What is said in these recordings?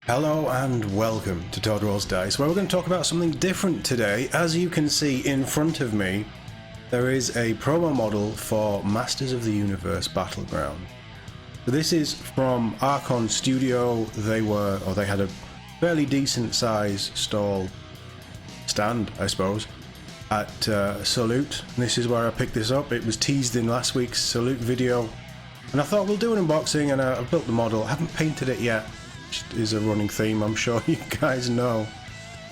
Hello and welcome to Todd Rolls Dice, where we're going to talk about something different today. As you can see in front of me, there is a promo model for Masters of the Universe Battleground. So this is from Archon Studio. They had a fairly decent size stand, I suppose, at Salute. And this is where I picked this up. It was teased in last week's Salute video, and I thought we'll do an unboxing. And I've built the model. I haven't painted it yet. Is a running theme, I'm sure you guys know.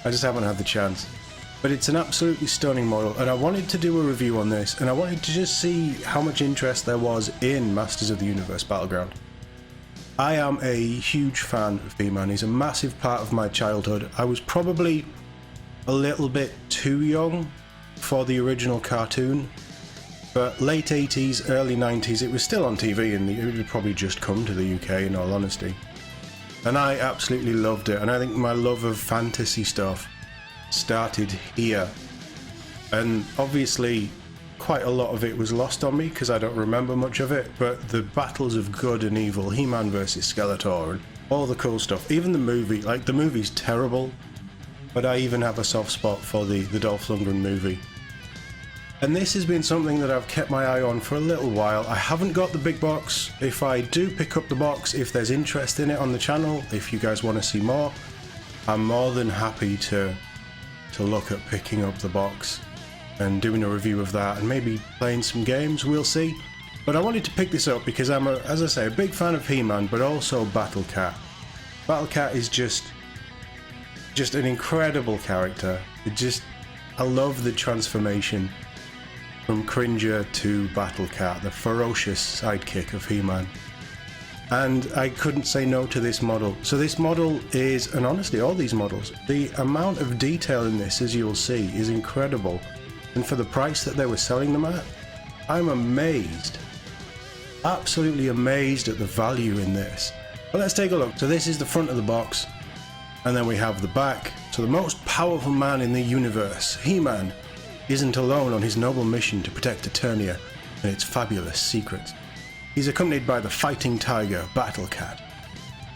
I just haven't had the chance. But it's an absolutely stunning model, and I wanted to do a review on this, and I wanted to just see how much interest there was in Masters of the Universe Battleground. I am a huge fan of He-Man. He's a massive part of my childhood. I was probably a little bit too young for the original cartoon, but late 80s, early 90s, it was still on TV, and it had probably just come to the UK, in all honesty. And I absolutely loved it, and I think my love of fantasy stuff started here. And obviously quite a lot of it was lost on me because I don't remember much of it, but the battles of good and evil, He-Man versus Skeletor, and all the cool stuff. Even the movie, like the movie's terrible, but I even have a soft spot for the Dolph Lundgren movie. And this has been something that I've kept my eye on for a little while. I haven't got the big box. If I do pick up the box, if there's interest in it on the channel, if you guys want to see more, I'm more than happy to look at picking up the box and doing a review of that and maybe playing some games, we'll see. But I wanted to pick this up because I'm, as I say, a big fan of He-Man, but also Battle Cat. Battle Cat is just an incredible character. I love the transformation from Cringer to Battle Cat, the ferocious sidekick of He-Man. And I couldn't say no to this model. So this model is, and honestly all these models, the amount of detail in this, as you'll see, is incredible. And for the price that they were selling them at, I'm amazed. Absolutely amazed at the value in this. But let's take a look. So this is the front of the box, and then we have the back. So the most powerful man in the universe, He-Man, isn't alone on his noble mission to protect Eternia and its fabulous secrets. He's accompanied by the fighting tiger, Battle Cat.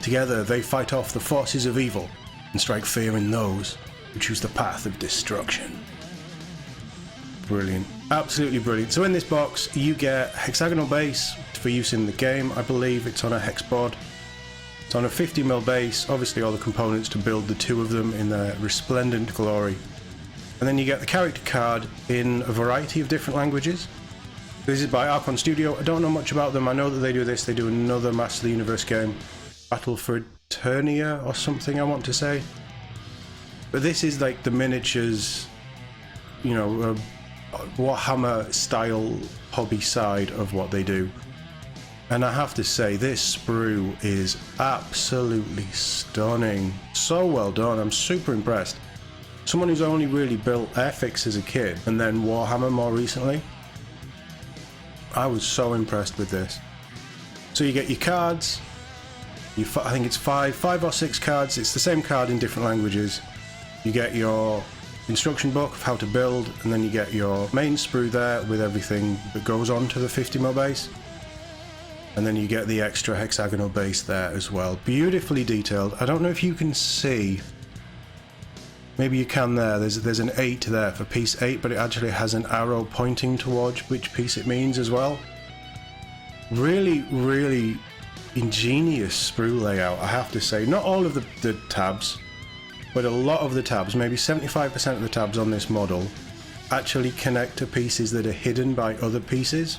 Together they fight off the forces of evil and strike fear in those who choose the path of destruction. Brilliant. Absolutely brilliant. So in this box you get a hexagonal base for use in the game. I believe it's on a hex board. It's on a 50mm base, obviously all the components to build the two of them in their resplendent glory. And then you get the character card in a variety of different languages. This is by Archon Studio. I don't know much about them. I know that they do this. They do another Master of the Universe game, Battle for Eternia or something, I want to say. But this is like the miniatures, you know, Warhammer style hobby side of what they do. And I have to say, this sprue is absolutely stunning. So well done. I'm super impressed. Someone who's only really built Airfix as a kid and then Warhammer more recently, I was so impressed with this. So you get your cards, I think it's five or six cards. It's the same card in different languages. You get your instruction book of how to build, and then you get your main sprue there with everything that goes on to the 50mm base. And then you get the extra hexagonal base there as well. Beautifully detailed. I don't know if you can see. Maybe you can there. There's an 8 there for piece 8, but it actually has an arrow pointing towards which piece it means as well. Really, really ingenious sprue layout, I have to say. Not all of the tabs, but a lot of the tabs, maybe 75% of the tabs on this model, actually connect to pieces that are hidden by other pieces.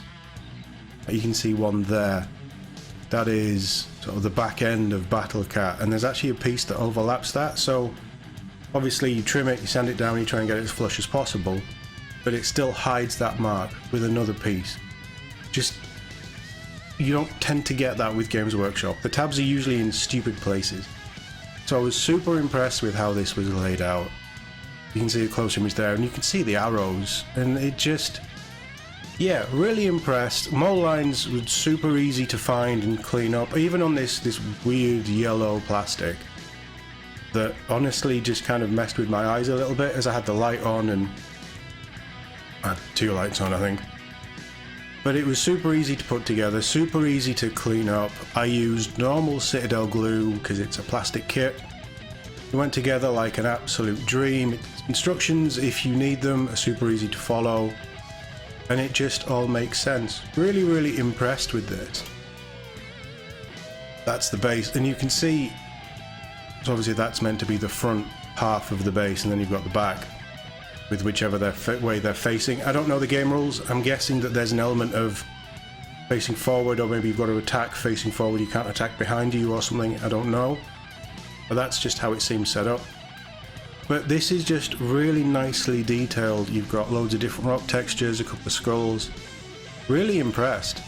You can see one there. That is sort of the back end of Battle Cat, and there's actually a piece that overlaps that, so obviously you trim it, you sand it down, you try and get it as flush as possible, but it still hides that mark with another piece. You don't tend to get that with Games Workshop. The tabs are usually in stupid places. So I was super impressed with how this was laid out. You can see a close image there, and you can see the arrows, and it just, yeah, really impressed. Mold lines were super easy to find and clean up, even on this weird yellow plastic that honestly just kind of messed with my eyes a little bit as I had the light on, and I had 2 lights on, I think. But it was super easy to put together, super easy to clean up. I used normal Citadel glue because it's a plastic kit. It went together like an absolute dream. Instructions, if you need them, are super easy to follow. And it just all makes sense. Really, really impressed with this. That's the base, and you can see, so obviously that's meant to be the front half of the base, and then you've got the back with whichever way they're facing. I don't know the game rules. I'm guessing that there's an element of facing forward, or maybe you've got to attack facing forward, you can't attack behind you or something, I don't know. But that's just how it seems set up. But this is just really nicely detailed. You've got loads of different rock textures, a couple of skulls. Really impressed.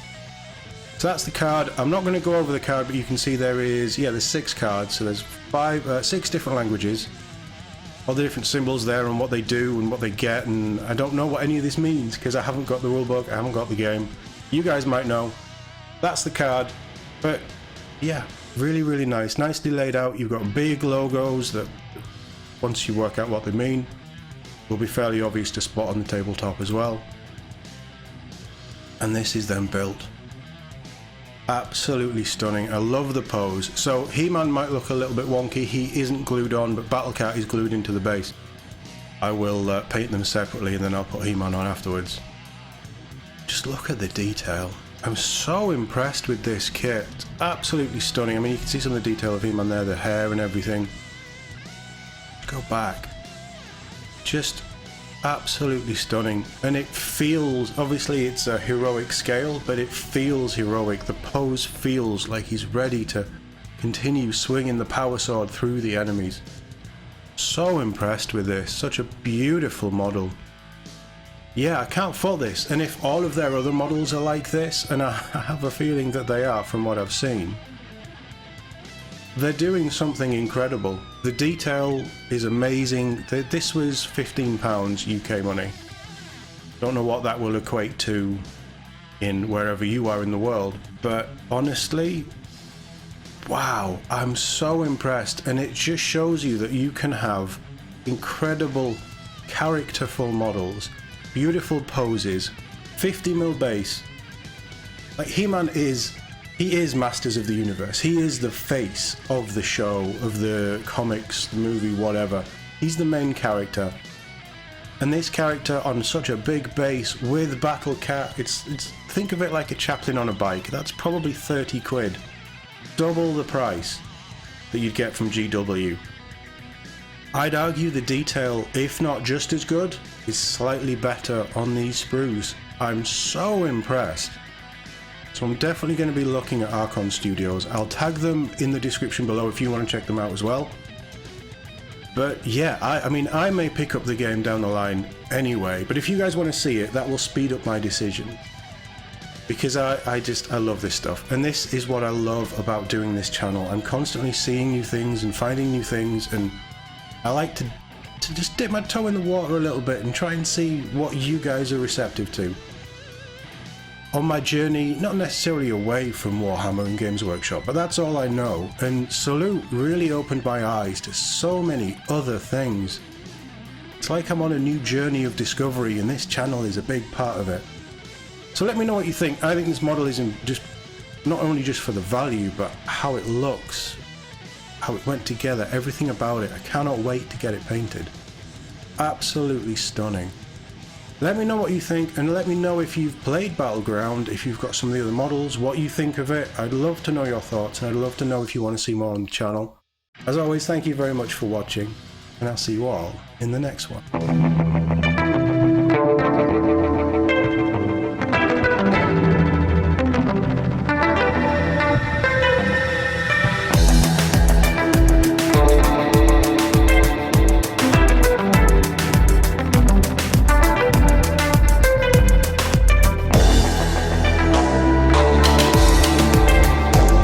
So that's the card. I'm not going to go over the card, but you can see there's 6 cards, so there's 6 different languages. All the different symbols there and what they do and what they get, and I don't know what any of this means because I haven't got the rulebook, I haven't got the game. You guys might know. That's the card, but yeah, really, really nice. Nicely laid out. You've got big logos that, once you work out what they mean, will be fairly obvious to spot on the tabletop as well. And this is then built. Absolutely stunning. I love the pose. So He-Man might look a little bit wonky. He isn't glued on, but Battlecat is glued into the base. I will paint them separately and then I'll put He-Man on afterwards. Just look at the detail. I'm so impressed with this kit. It's absolutely stunning. I mean, you can see some of the detail of He-Man there, the hair and everything. Go back. Just absolutely stunning, and it feels, obviously it's a heroic scale, but it feels heroic. The pose feels like he's ready to continue swinging the power sword through the enemies. So impressed with this. Such a beautiful model. Yeah, I can't fault this, and if all of their other models are like this, and I have a feeling that they are from what I've seen, they're doing something incredible. The detail is amazing. This was £15 UK money. Don't know what that will equate to in wherever you are in the world, but honestly, wow, I'm so impressed. And it just shows you that you can have incredible characterful models, beautiful poses, 50mm base. Like He-Man is Masters of the Universe. He is the face of the show, of the comics, the movie, whatever. He's the main character. And this character on such a big base with Battlecat, it's think of it like a Chaplin on a bike. That's probably 30 quid. Double the price that you'd get from GW. I'd argue the detail, if not just as good, is slightly better on these sprues. I'm so impressed. So I'm definitely going to be looking at Archon Studios. I'll tag them in the description below if you want to check them out as well. But yeah, I mean, I may pick up the game down the line anyway, but if you guys want to see it, that will speed up my decision. Because I love this stuff. And this is what I love about doing this channel. I'm constantly seeing new things and finding new things, and I like to just dip my toe in the water a little bit and try and see what you guys are receptive to. On my journey, not necessarily away from Warhammer and Games Workshop, but that's all I know, and Salute really opened my eyes to so many other things. It's like I'm on a new journey of discovery, and this channel is a big part of it. So let me know what you think. I think this model is just not only just for the value, but how it looks, how it went together, everything about it. I cannot wait to get it painted. Absolutely stunning. Let me know what you think, and let me know if you've played Battleground, if you've got some of the other models, what you think of it. I'd love to know your thoughts, and I'd love to know if you want to see more on the channel. As always, thank you very much for watching, and I'll see you all in the next one.